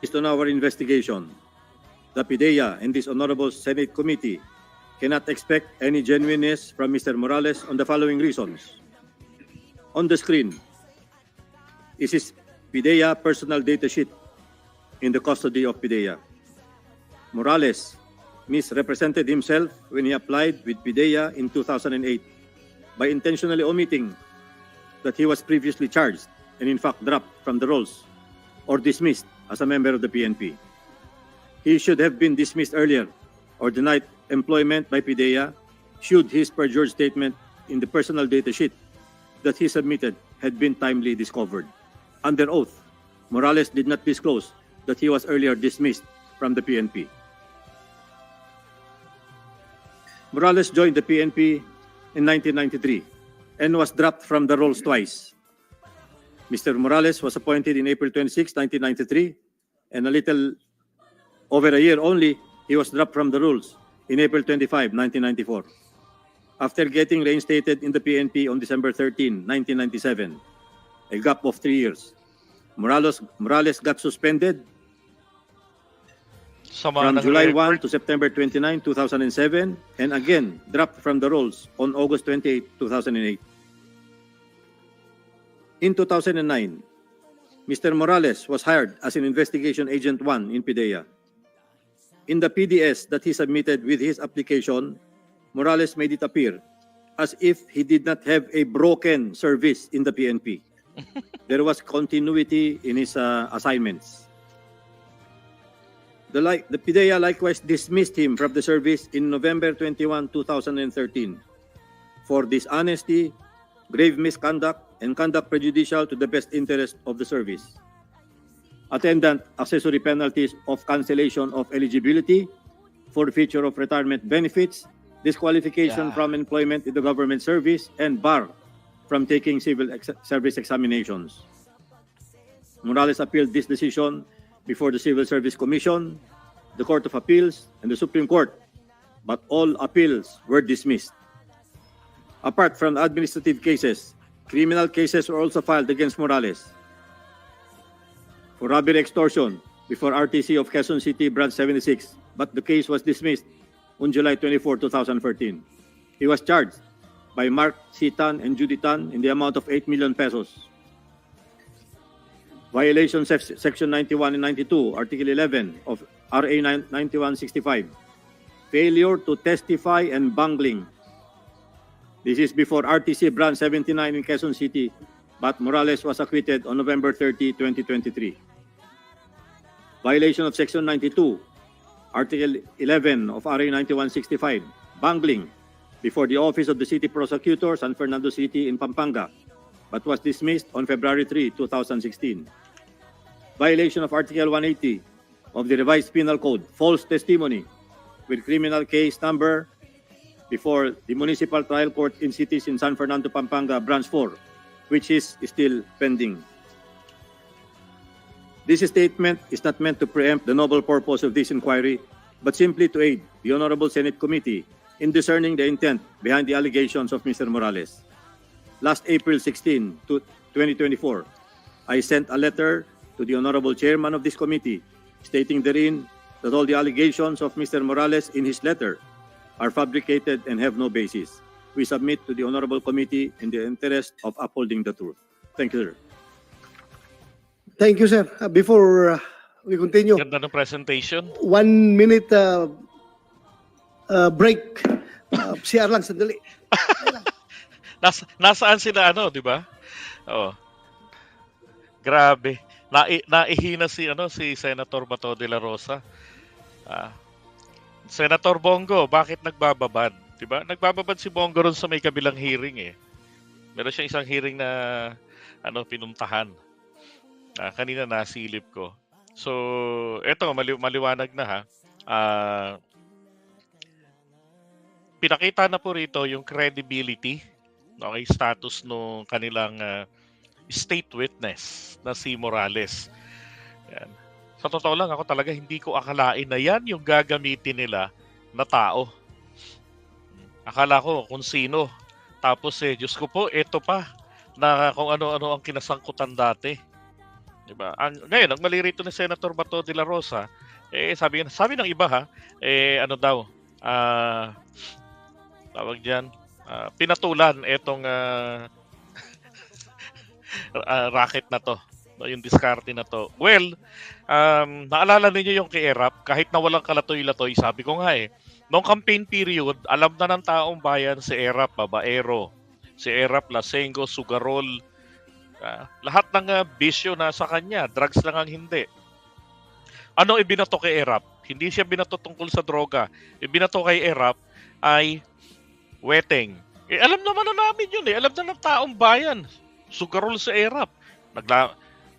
Based on our investigation, the PIDEA and this Honorable Senate Committee cannot expect any genuineness from Mr. Morales on the following reasons. On the screen is his PIDEA personal data sheet in the custody of PIDEA. Morales misrepresented himself when he applied with PIDEA in 2008 by intentionally omitting that he was previously charged and in fact dropped from the rolls or dismissed as a member of the PNP. He should have been dismissed earlier or denied employment by PIDEA should his perjured statement in the personal data sheet that he submitted had been timely discovered. Under oath, Morales did not disclose that he was earlier dismissed from the PNP. Morales joined the PNP in 1993 and was dropped from the rolls twice. Mr. Morales was appointed in April 26, 1993, and a little over a year only, he was dropped from the rolls in April 25, 1994. After getting reinstated in the PNP on December 13, 1997, a gap of 3 years, Morales got suspended from July 1 to September 29, 2007, and again dropped from the rolls on August 28, 2008. In 2009, Mr. Morales was hired as an investigation agent 1 in PIDEA. In the PDS that he submitted with his application, Morales made it appear as if he did not have a broken service in the PNP. There was continuity in his assignments. The PIDEA likewise dismissed him from the service in November 21, 2013 for dishonesty, grave misconduct, and conduct prejudicial to the best interest of the service. Attendant accessory penalties of cancellation of eligibility, forfeiture of retirement benefits, disqualification from employment in the government service, and bar from taking civil service examinations. Morales appealed this decision before the Civil Service Commission, the Court of Appeals, and the Supreme Court, but all appeals were dismissed. Apart from administrative cases, criminal cases were also filed against Morales for robbery extortion before RTC of Quezon City, Branch 76, but the case was dismissed on July 24, 2014. He was charged by Mark C. Tan and Judy Tan in the amount of 8 million pesos. Violation Section 91 and 92, Article 11 of RA 9165. Failure to testify and bungling. This is before RTC Branch 79 in Quezon City, but Morales was acquitted on November 30, 2023. Violation of Section 92, Article 11 of RA 9165, bungling before the Office of the City Prosecutor, San Fernando City in Pampanga, but was dismissed on February 3, 2016. Violation of Article 180 of the Revised Penal Code, false testimony with criminal case number before the Municipal Trial Court in cities in San Fernando, Pampanga, Branch 4, which is still pending. This statement is not meant to preempt the noble purpose of this inquiry, but simply to aid the Honorable Senate Committee in discerning the intent behind the allegations of Mr. Morales. Last April 16, 2024, I sent a letter to the Honorable Chairman of this committee stating therein that all the allegations of Mr. Morales in his letter are fabricated and have no basis. We submit to the Honorable Committee in the interest of upholding the truth. Thank you, sir. Thank you, sir. Before we continue, Ganda ng presentation. 1 minute break. CR lang, sandali. Nasaan sila di ba? Oh. Grabe. Naihina si Senator Bato de la Rosa. Senator Bongo, bakit nagbababad? 'Di ba? Nagbababad si Bongo ron sa may kabilang hearing Meron siyang isang hearing na pinuntahan. Kanina nasilip ko. So, eto maliwanag na pinakita na po rito yung credibility, status ng kanilang state witness na si Morales. Yan. Sa totoo lang, ako talaga hindi ko akalain na yan yung gagamitin nila na tao. Akala ko kung sino. Tapos Diyos ko po, eto pa na kung ano-ano ang kinasangkutan dati. Diba? Ngayon, ang mali rito ni Senator Bato de la Rosa, sabi ng iba ha, ano daw, tawag diyan, pinatulan itong racket na to, no, yung diskarte na to. Well, naalala niyo yung kay Erap, kahit na walang kalatoy-latoy, sabi ko nga noong campaign period, alam na ng taong bayan si Erap, babaero, si Erap, Lasengo, Sugarol, lahat ng bisyo na sa kanya, drugs lang ang hindi. Ano ibinato kay Erap? Hindi siya binato tungkol sa droga. Ibinato kay Erap ay weteng. Alam naman na namin yun alam na ng taong bayan. Sugarol sa Erap.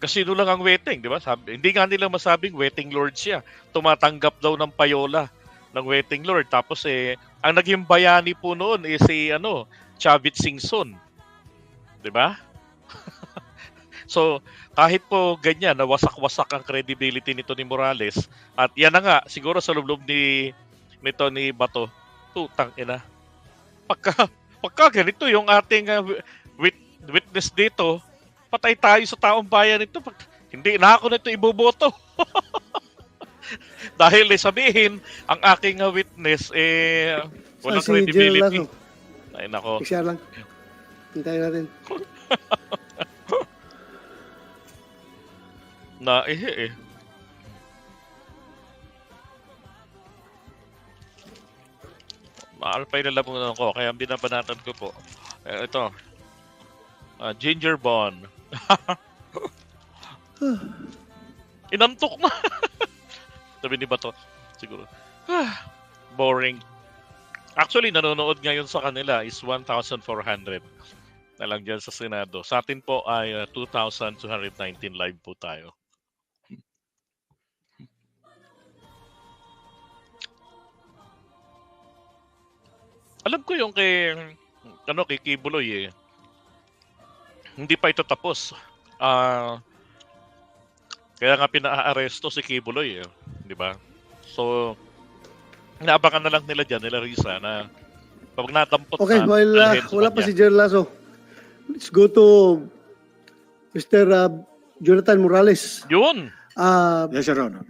Kasino lang ang weteng, di ba? Hindi nga nila masabing weteng lord siya. Tumatanggap daw ng payola ng weteng lord. Tapos ang naging bayani po noon si Chavit Singson. Di ba? So, kahit po ganyan, na wasak-wasak ang credibility nito ni Morales, at yan na nga, siguro sa loob nito ni Bato, tutang ina. Pagka ganito yung ating witness dito, patay tayo sa taong bayan nito. Hindi na ako nito iboboto. Dahil sabihin, ang aking witness, walang credibility. Ay, nako. Siya lang. Hintayin natin. Na maalpay na lamunan ko, kaya binabanatan ko po. Ito. Ginger Bond. Inantok na. Sabi ni Bato, siguro. Boring. Actually, nanonood ngayon sa kanila is 1,400 na lang dyan sa Senado. Sa atin po ay 2,219 live po tayo. Alam ko yung kay Kibuloy Hindi pa ito tapos. Kaya nga pinaaresto si Kibuloy di ba? So inaabangan na lang nila diyan, nila Risa, na pag natampot Okay, na, while wala pa si Jerry Lasso, let's go to Mr. Jonathan Morales. Yun. Yes, Your Honor.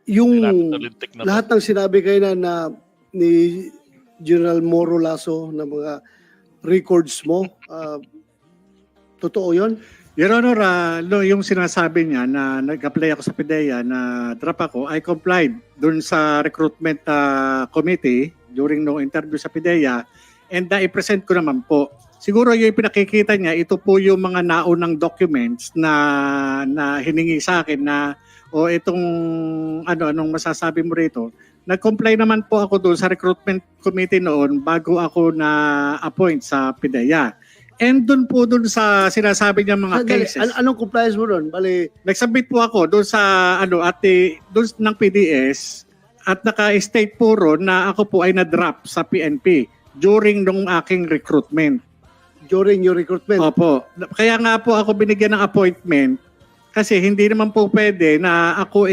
Yung Nalintik na lahat ng sinabi kayo na ni General Moro Lasso na mga records mo, totoo yun? Your Honor, yung sinasabi niya na nag-apply ako sa PIDEA na drop ako, I complied dun sa recruitment committee during no interview sa PIDEA and i-present ko naman po. Siguro yung pinakikita niya, ito po yung mga naunang documents na hiningi sa akin na itong anong masasabi mo rito. Nag-comply naman po ako doon sa recruitment committee noon bago ako na-appoint sa PIDEA. And doon sa sinasabi niya mga cases. Anong compliance mo doon? Bali, Nag-submit po ako doon sa doon ng PDS at naka-state po ron na ako po ay na-drop sa PNP during nung aking recruitment. during your recruitment. Opo. Kaya nga po ako binigyan ng appointment kasi hindi naman po pwede na ako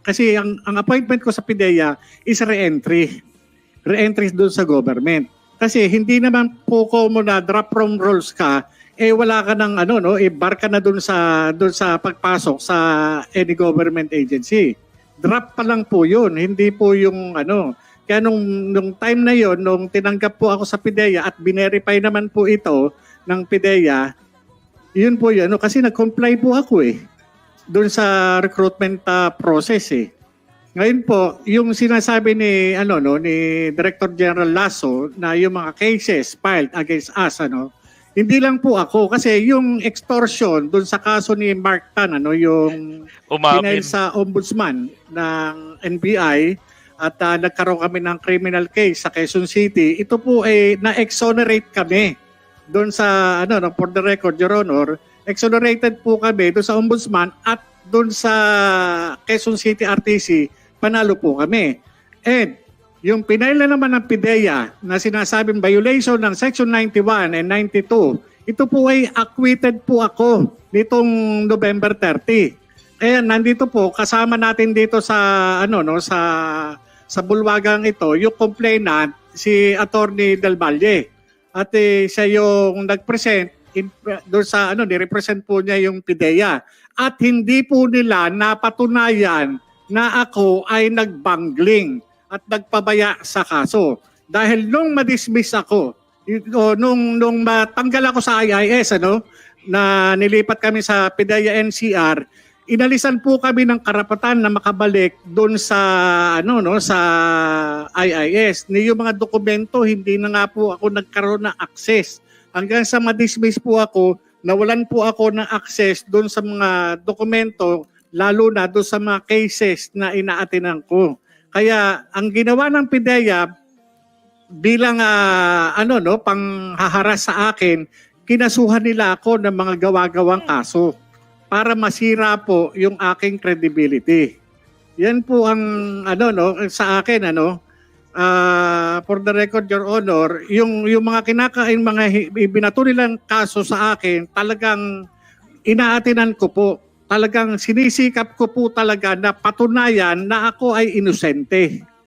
kasi ang appointment ko sa PIDEA is re-entry. Re-entry doon sa government. Kasi hindi naman po ko muna drop from roles ka, wala ka ng bar ka na doon sa pagpasok sa any government agency. Drop pa lang po 'yun, hindi po yung Kaya nung time na 'yon, nung tinanggap po ako sa PIDEA at binerify naman po ito ng PIDEA, yun po yun. Kasi nag-comply po ako doon sa recruitment process Ngayon po, yung sinasabi ni Director General Lasso na yung mga cases filed against us hindi lang po ako kasi yung extortion doon sa kaso ni Mark Tan yung umamin sa ombudsman ng NBI at nagkaroon kami ng criminal case sa Quezon City, ito po na-exonerate kami doon sa for the record, Your Honor, exonerated po kami doon sa ombudsman at doon sa Quezon City RTC, panalo po kami. And yung pinaila naman ng PIDEA na sinasabing violation ng Section 91 and 92, ito po ay acquitted po ako nitong November 30. Kaya nandito po, kasama natin dito sa sa bulwagang ito, yung complainant, si Attorney Del Valle. At siya yung nag-present doon sa ni-represent po niya yung PIDEA. At hindi po nila napatunayan na ako ay nagbangling at nagpabaya sa kaso. Dahil nung madismiss ako, nung matanggal ako sa IIS, na nilipat kami sa PIDEA NCR, inalisan po kami ng karapatan na makabalik doon sa sa IIS. Yung mga dokumento hindi na nga po ako nagkaroon ng access. Hanggang sa ma-dismiss po ako, nawalan po ako ng access doon sa mga dokumento, lalo na doon sa mga cases na inaatinan ko. Kaya ang ginawa ng PIDEA bilang panghaharas sa akin, kinasuhan nila ako ng mga gawa-gawang kaso para masira po yung aking credibility. Yan po ang sa akin for the record, Your Honor, yung mga mga ibinato nilang kaso sa akin, talagang inaatinan ko po. Talagang sinisikap ko po talaga na patunayan na ako ay inosente.